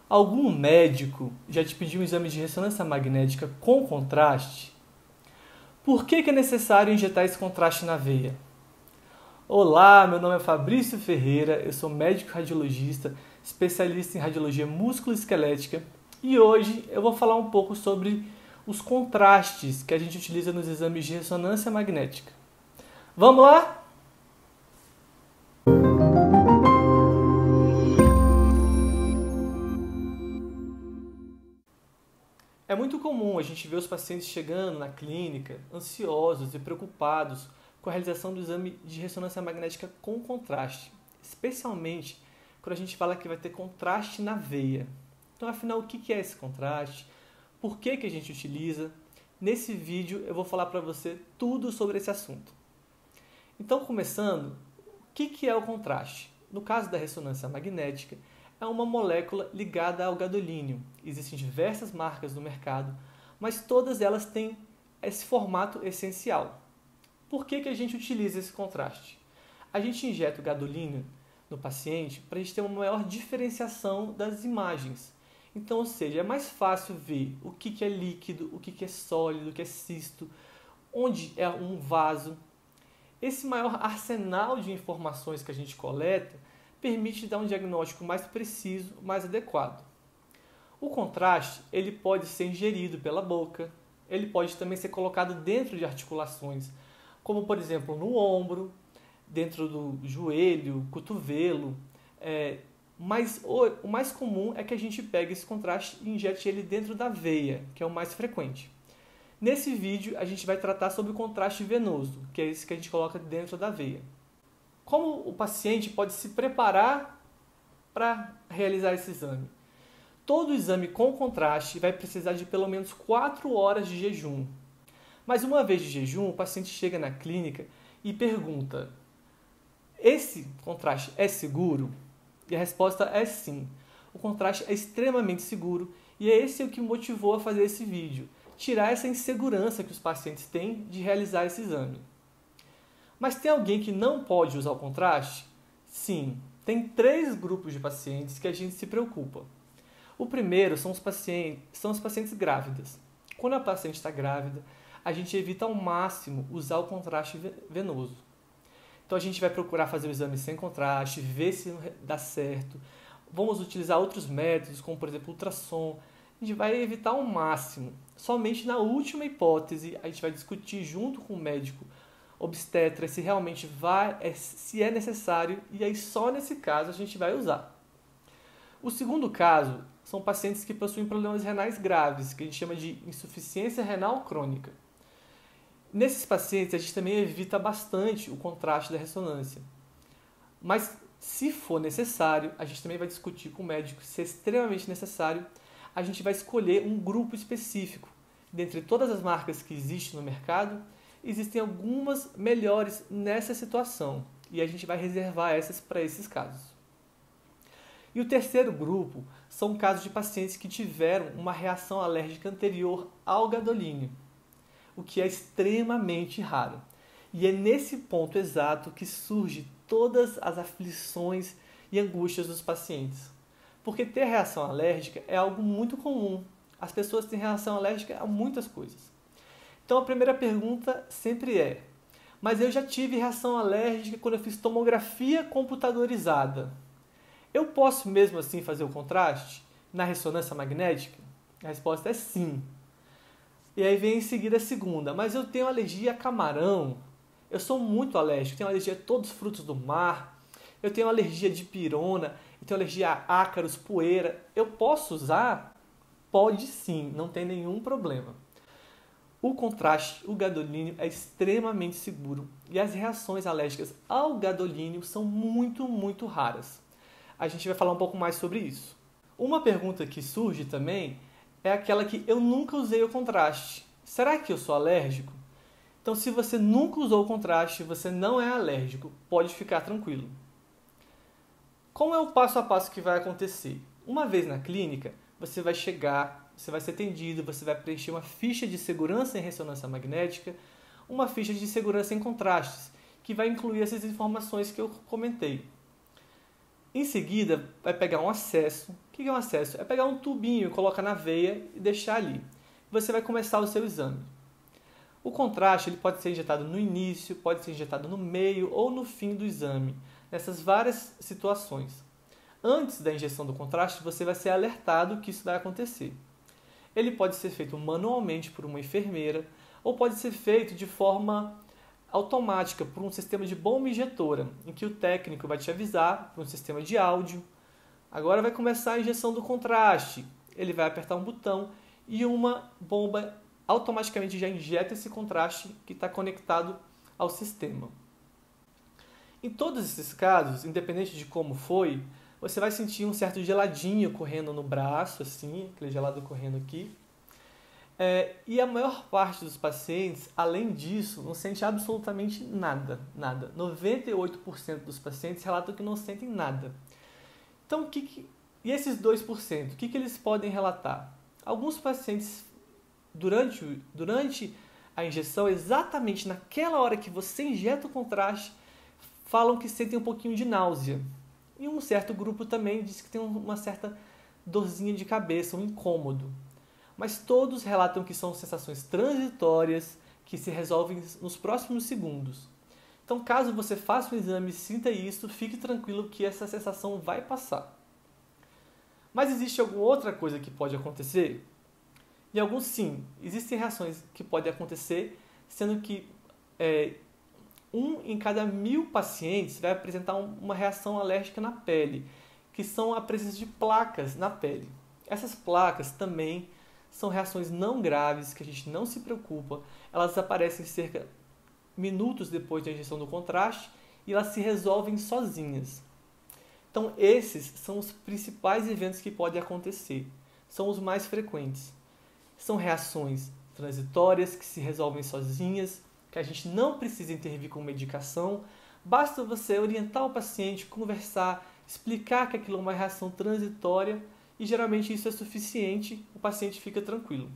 Algum médico já te pediu um exame de ressonância magnética com contraste? Por que é necessário injetar esse contraste na veia? Olá, meu nome é Fabrício Ferreira, eu sou médico radiologista, especialista em radiologia músculo-esquelética e hoje eu vou falar um pouco sobre os contrastes que a gente utiliza nos exames de ressonância magnética. Vamos lá? É muito comum a gente ver os pacientes chegando na clínica ansiosos e preocupados com a realização do exame de ressonância magnética com contraste, especialmente quando a gente fala que vai ter contraste na veia. Então, afinal, o que é esse contraste? Por que a gente utiliza? Nesse vídeo eu vou falar para você tudo sobre esse assunto. Então, começando, o que é o contraste? No caso da ressonância magnética, é uma molécula ligada ao gadolínio. Existem diversas marcas no mercado, mas todas elas têm esse formato essencial. Por que a gente utiliza esse contraste? A gente injeta o gadolínio no paciente para a gente ter uma maior diferenciação das imagens. Então, ou seja, é mais fácil ver o que é líquido, o que é sólido, o que é cisto, onde é um vaso. Esse maior arsenal de informações que a gente coleta permite dar um diagnóstico mais preciso, mais adequado. O contraste ele pode ser ingerido pela boca, ele pode também ser colocado dentro de articulações, como por exemplo no ombro, dentro do joelho, cotovelo. Mas o mais comum é que a gente pegue esse contraste e injete ele dentro da veia, que é o mais frequente. Nesse vídeo a gente vai tratar sobre o contraste venoso, que é esse que a gente coloca dentro da veia. Como o paciente pode se preparar para realizar esse exame? Todo exame com contraste vai precisar de pelo menos 4 horas de jejum. Mas uma vez de jejum, o paciente chega na clínica e pergunta: esse contraste é seguro? E a resposta é sim. O contraste é extremamente seguro e é esse o que motivou a fazer esse vídeo. Tirar essa insegurança que os pacientes têm de realizar esse exame. Mas tem alguém que não pode usar o contraste? Sim, tem 3 grupos de pacientes que a gente se preocupa. O primeiro são os pacientes grávidas. Quando a paciente está grávida, a gente evita ao máximo usar o contraste venoso. Então a gente vai procurar fazer o exame sem contraste, ver se dá certo. Vamos utilizar outros métodos, como por exemplo ultrassom. A gente vai evitar ao máximo. Somente na última hipótese, a gente vai discutir junto com o médico obstetra se realmente se é necessário, e aí só nesse caso a gente vai usar. O segundo caso são pacientes que possuem problemas renais graves, que a gente chama de insuficiência renal crônica. Nesses pacientes a gente também evita bastante o contraste da ressonância. Mas se for necessário, a gente também vai discutir com o médico se é extremamente necessário, a gente vai escolher um grupo específico. Dentre todas as marcas que existem no mercado, existem algumas melhores nessa situação e a gente vai reservar essas para esses casos. E o terceiro grupo são casos de pacientes que tiveram uma reação alérgica anterior ao gadolínio, o que é extremamente raro. E é nesse ponto exato que surgem todas as aflições e angústias dos pacientes. Porque ter reação alérgica é algo muito comum. As pessoas têm reação alérgica a muitas coisas. Então a primeira pergunta sempre é: mas eu já tive reação alérgica quando eu fiz tomografia computadorizada. Eu posso mesmo assim fazer o contraste na ressonância magnética? A resposta é sim. E aí vem em seguida a segunda: mas eu tenho alergia a camarão. Eu sou muito alérgico, tenho alergia a todos os frutos do mar. Eu tenho alergia de pirona, eu tenho alergia a ácaros, poeira. Eu posso usar? Pode sim, não tem nenhum problema. O contraste, o gadolínio, é extremamente seguro e as reações alérgicas ao gadolínio são muito raras. A gente vai falar um pouco mais sobre isso. Uma pergunta que surge também é aquela que eu nunca usei o contraste. Será que eu sou alérgico? Então, se você nunca usou o contraste, você não é alérgico, pode ficar tranquilo. Como é o passo a passo que vai acontecer? Uma vez na clínica, você vai chegar, você vai ser atendido, você vai preencher uma ficha de segurança em ressonância magnética, uma ficha de segurança em contrastes, que vai incluir essas informações que eu comentei. Em seguida, vai pegar um acesso, que é um acesso? É pegar um tubinho, colocar na veia e deixar ali. Você vai começar o seu exame. O contraste ele pode ser injetado no início, pode ser injetado no meio ou no fim do exame, nessas várias situações. Antes da injeção do contraste, você vai ser alertado que isso vai acontecer. Ele pode ser feito manualmente por uma enfermeira ou pode ser feito de forma automática por um sistema de bomba injetora, em que o técnico vai te avisar por um sistema de áudio. Agora vai começar a injeção do contraste. Ele vai apertar um botão e uma bomba automaticamente já injeta esse contraste que está conectado ao sistema. Em todos esses casos, independente de como foi, você vai sentir um certo geladinho correndo no braço, assim, aquele gelado correndo aqui. E a maior parte dos pacientes, além disso, não sente absolutamente nada. 98% dos pacientes relatam que não sentem nada. Então, e esses 2%, o que eles podem relatar? Alguns pacientes, durante a injeção, exatamente naquela hora que você injeta o contraste, falam que sentem um pouquinho de náusea. E um certo grupo também diz que tem uma certa dorzinha de cabeça, um incômodo. Mas todos relatam que são sensações transitórias, que se resolvem nos próximos segundos. Então, caso você faça um exame e sinta isso, fique tranquilo que essa sensação vai passar. Mas existe alguma outra coisa que pode acontecer? Em alguns, sim. Existem reações que podem acontecer, sendo que 1 em cada 1000 pacientes vai apresentar uma reação alérgica na pele, que são a presença de placas na pele. Essas placas também são reações não graves, que a gente não se preocupa. Elas aparecem cerca de minutos depois da injeção do contraste e elas se resolvem sozinhas. Então, esses são os principais eventos que podem acontecer. São os mais frequentes. São reações transitórias que se resolvem sozinhas, que a gente não precisa intervir com medicação. Basta você orientar o paciente, conversar, explicar que aquilo é uma reação transitória e geralmente isso é suficiente, o paciente fica tranquilo.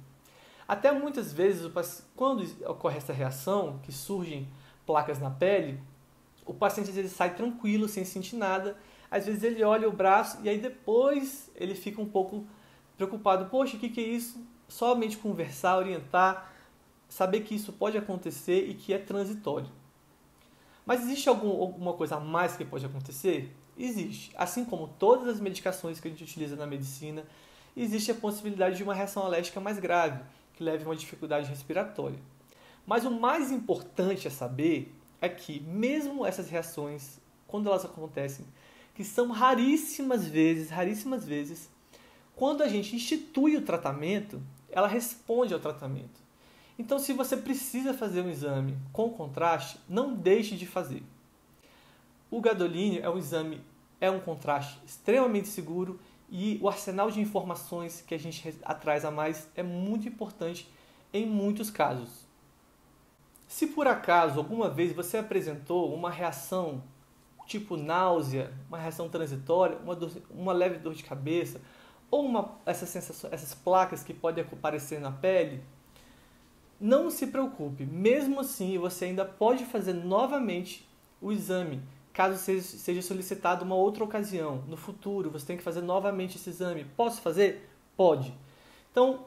Até muitas vezes, quando ocorre essa reação, que surgem placas na pele, o paciente às vezes sai tranquilo, sem sentir nada. Às vezes ele olha o braço e aí depois ele fica um pouco preocupado. Poxa, o que é isso? Somente conversar, orientar, saber que isso pode acontecer e que é transitório. Mas existe alguma coisa a mais que pode acontecer? Existe. Assim como todas as medicações que a gente utiliza na medicina, existe a possibilidade de uma reação alérgica mais grave, que leve a uma dificuldade respiratória. Mas o mais importante a saber é que, mesmo essas reações, quando elas acontecem, que são raríssimas vezes, quando a gente institui o tratamento, ela responde ao tratamento. Então, se você precisa fazer um exame com contraste, não deixe de fazer. O gadolínio é um contraste extremamente seguro e o arsenal de informações que a gente traz a mais é muito importante em muitos casos. Se por acaso alguma vez você apresentou uma reação tipo náusea, uma reação transitória, uma leve dor de cabeça ou essas placas que podem aparecer na pele, não se preocupe. Mesmo assim, você ainda pode fazer novamente o exame. Caso seja solicitado uma outra ocasião, no futuro, você tem que fazer novamente esse exame. Posso fazer? Pode. Então,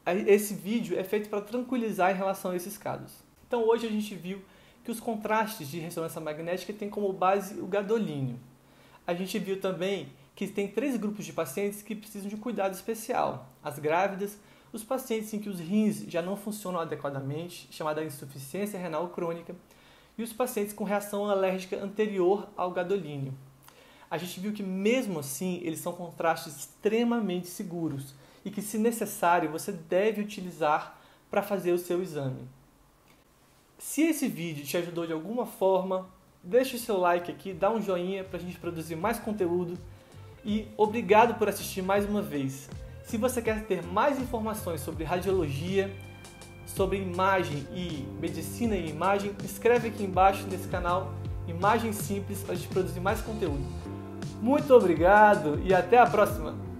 esse vídeo é feito para tranquilizar em relação a esses casos. Então, hoje a gente viu que os contrastes de ressonância magnética têm como base o gadolínio. A gente viu também que tem 3 grupos de pacientes que precisam de cuidado especial. As grávidas, os pacientes em que os rins já não funcionam adequadamente, chamada insuficiência renal crônica, e os pacientes com reação alérgica anterior ao gadolínio. A gente viu que mesmo assim eles são contrastes extremamente seguros e que, se necessário, você deve utilizar para fazer o seu exame. Se esse vídeo te ajudou de alguma forma, deixa o seu like aqui, dá um joinha para a gente produzir mais conteúdo e obrigado por assistir mais uma vez. Se você quer ter mais informações sobre radiologia, sobre imagem e medicina e imagem, escreve aqui embaixo nesse canal Imagem Simples para a gente produzir mais conteúdo. Muito obrigado e até a próxima!